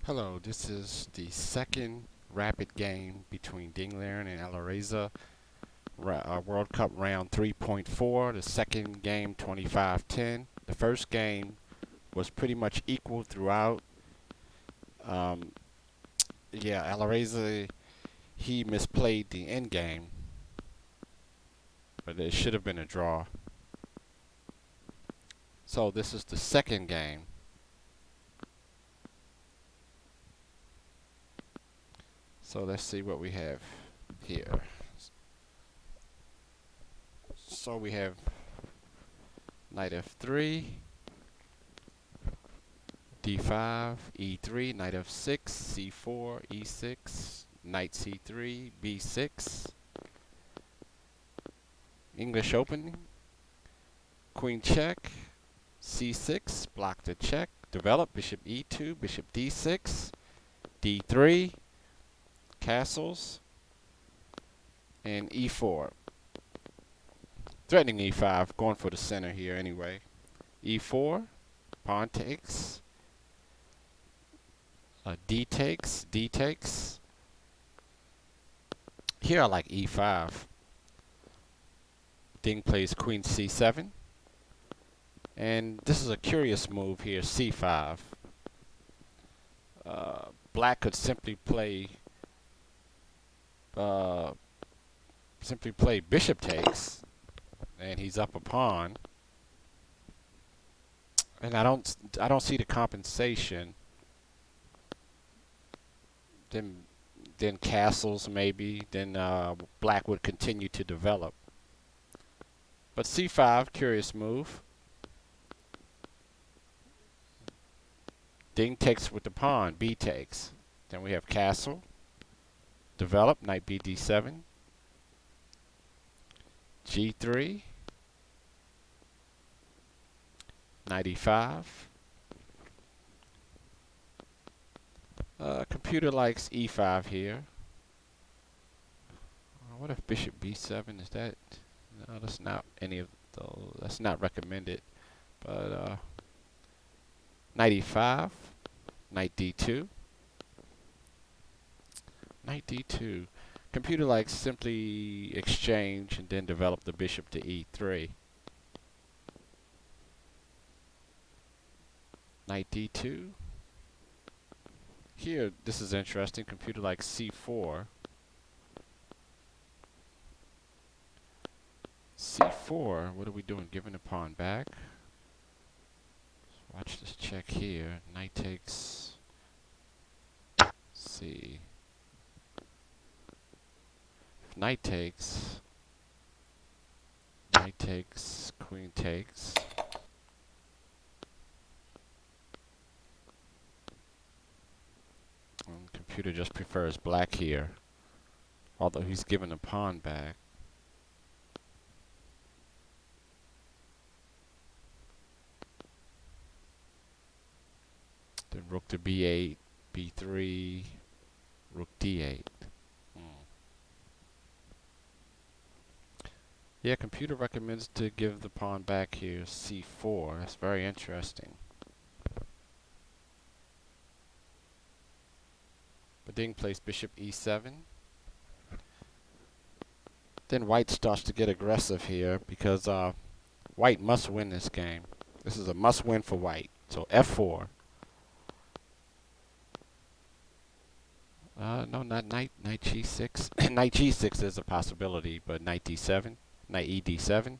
Hello, this is the second rapid game between Liren and Alireza, World Cup round 3.4. The second game 25-10. The first game was pretty much equal throughout. Um, yeah, Alireza, he misplayed the end game, but it should have been a draw. So this is the second game. So let's see what we have here. So we have knight f3, d5, e3, knight f6, c4, e6, knight c3, b6. English Open, queen check, c6, block the check, develop, bishop e2, bishop d6, d3, castles, and e4. Threatening e5, going for the center here anyway. e4, pawn takes, d takes, d takes. Here I like e5. Ding plays queen c7. And this is a curious move here, c5. Black could uh, simply play bishop takes, and he's up a pawn. And I don't see the compensation. Then castles maybe. Then black would continue to develop. But c5, curious move. Ding takes with the pawn, b takes. Then we have castle, develop, knight b d7, g3, knight e5. Computer likes e5 here. What if bishop b7? Is that? No, that's not any of those. That's not recommended. But knight e5, knight d2, knight d2. Computer likes simply exchange and then develop the bishop to e3. Knight d2. Here, this is interesting. Computer likes c4. c4, what are we doing? Giving the pawn back. Let's watch this check here. Knight takes c. If knight takes, queen takes. And computer just prefers black here, although he's given the pawn back. Then rook to b8, b3, rook d8. Yeah, computer recommends to give the pawn back here, c4. That's very interesting. But Ding plays bishop e7. Then white starts to get aggressive here because white must win this game. This is a must win for white. So f4. No, not knight g6. Knight g6 is a possibility, but knight d7, knight e d7,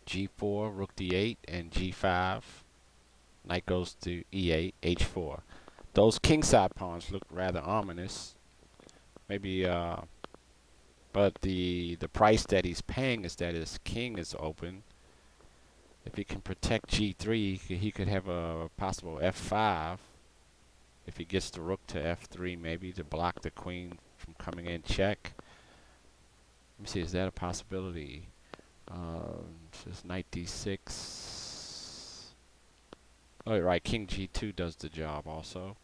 g4, rook d8, and g5. Knight goes to e8, h4. Those kingside pawns look rather ominous. Maybe, but the price that he's paying is that his king is open. If he can protect g3, he could have a possible f5. If he gets the rook to f3, maybe to block the queen from coming in check. Let me see, is that a possibility? Just knight d6. Oh, right, king g2 does the job also.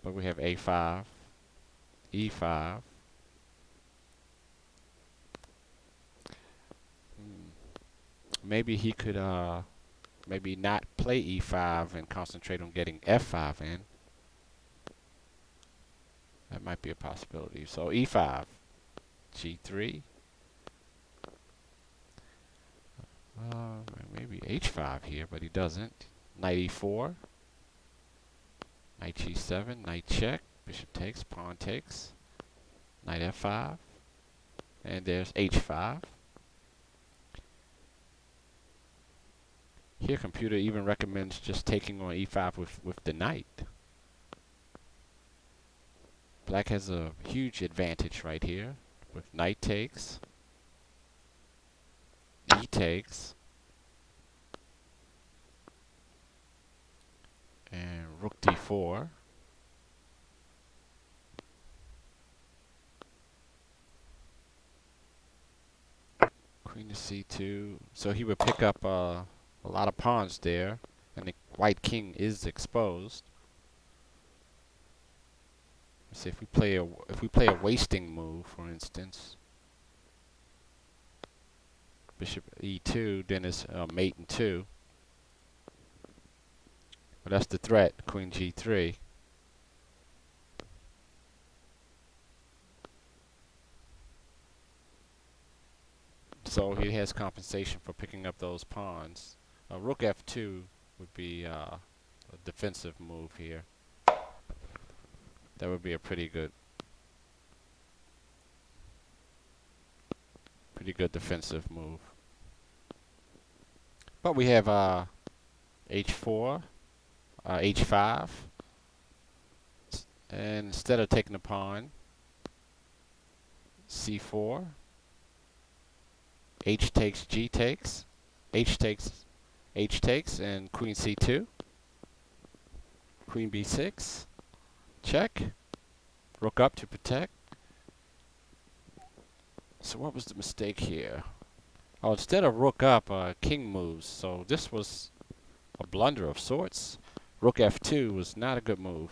But we have a5, e5. Maybe he could maybe not play e5 and concentrate on getting f5 in. That might be a possibility. So e5, g3, maybe h5 here, but he doesn't. Knight e4, knight g7, knight check, bishop takes, pawn takes, knight f5, and there's h5. Here computer even recommends just taking on e5 with the knight. Black has a huge advantage right here with knight takes, e takes, and rook d4. Queen to c2. So he would pick up a lot of pawns there, and the white king is exposed. Let's see if we play a wasting move, for instance. Bishop e2, then it's mate in 2. But that's the threat, queen g3. So he has compensation for picking up those pawns. Rook f2 would be a defensive move here. That would be a pretty good defensive move. But we have h4, h5, and instead of taking the pawn, c4, h takes, g takes, h takes, and queen c2, queen b6, check, rook up to protect. So what was the mistake here? Oh, instead of rook up, king moves. So this was a blunder of sorts. Rook f2 was not a good move.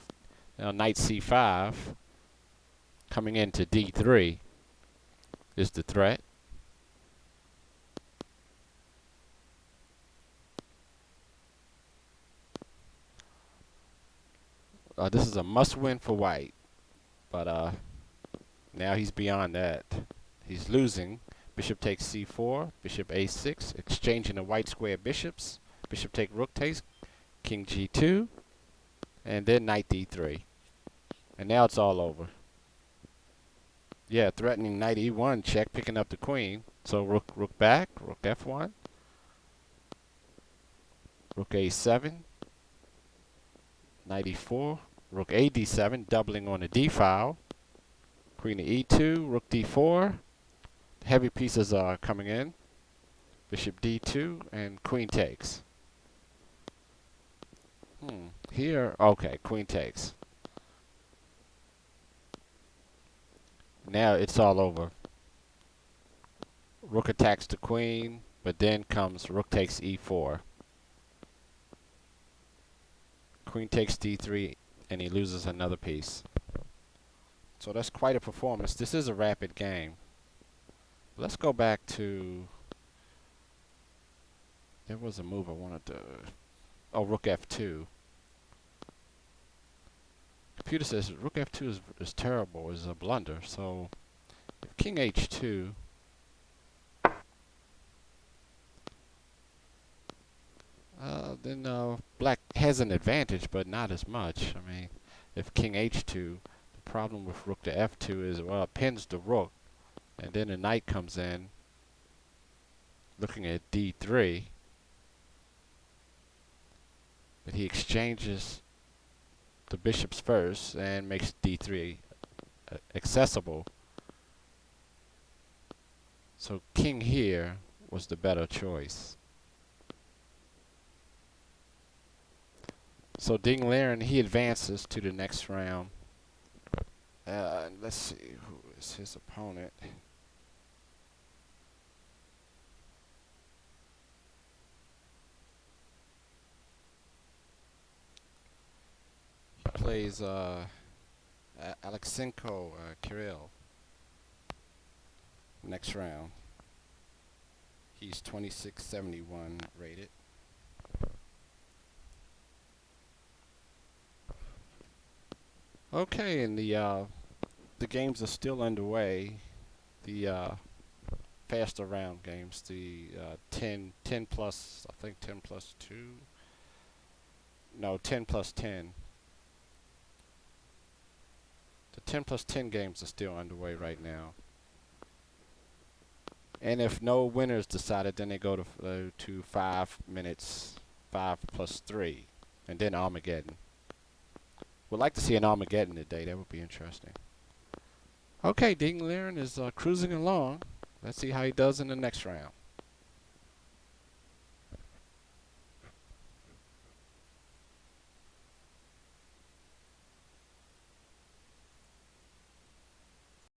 Now knight c5, coming into d3, is the threat. This is a must-win for white, but now he's beyond that. He's losing. Bishop takes c4, bishop a6, exchanging the white square bishops. Bishop take rook takes, king g2, and then knight d3. And now it's all over. Yeah, threatening knight e1 check, picking up the queen. So rook back, rook f1, rook a7, knight e4, rook a d7, doubling on the d file. Queen to e2, rook d4. Heavy pieces are coming in. Bishop d2 and queen takes. Here, okay, queen takes. Now it's all over. Rook attacks the queen, but then comes rook takes e4. Queen takes d3, and he loses another piece. So that's quite a performance. This is a rapid game. Let's go back to... There was a move I wanted to... Oh, rook f2. Computer says rook f2 is terrible, is a blunder. So if king h2, then black has an advantage, but not as much. I mean, if king h2, the problem with rook to f2 is, well, it pins the rook, and then the knight comes in, looking at d3, but he exchanges the bishops first and makes d3 accessible. So king here was the better choice. So Liren, he advances to the next round. Let's see, who is his opponent? He plays Alexenko Kirill. Next round. He's 2671 rated. Okay, and the games are still underway. The faster round games, the 10 plus, I think 10 plus 2. No, 10 plus 10. The 10 plus 10 games are still underway right now. And if no winners decided, then they go to 5 minutes, 5 plus 3, and then Armageddon. Would like to see an Armageddon today. That would be interesting. Okay, Liren is cruising along. Let's see how he does in the next round.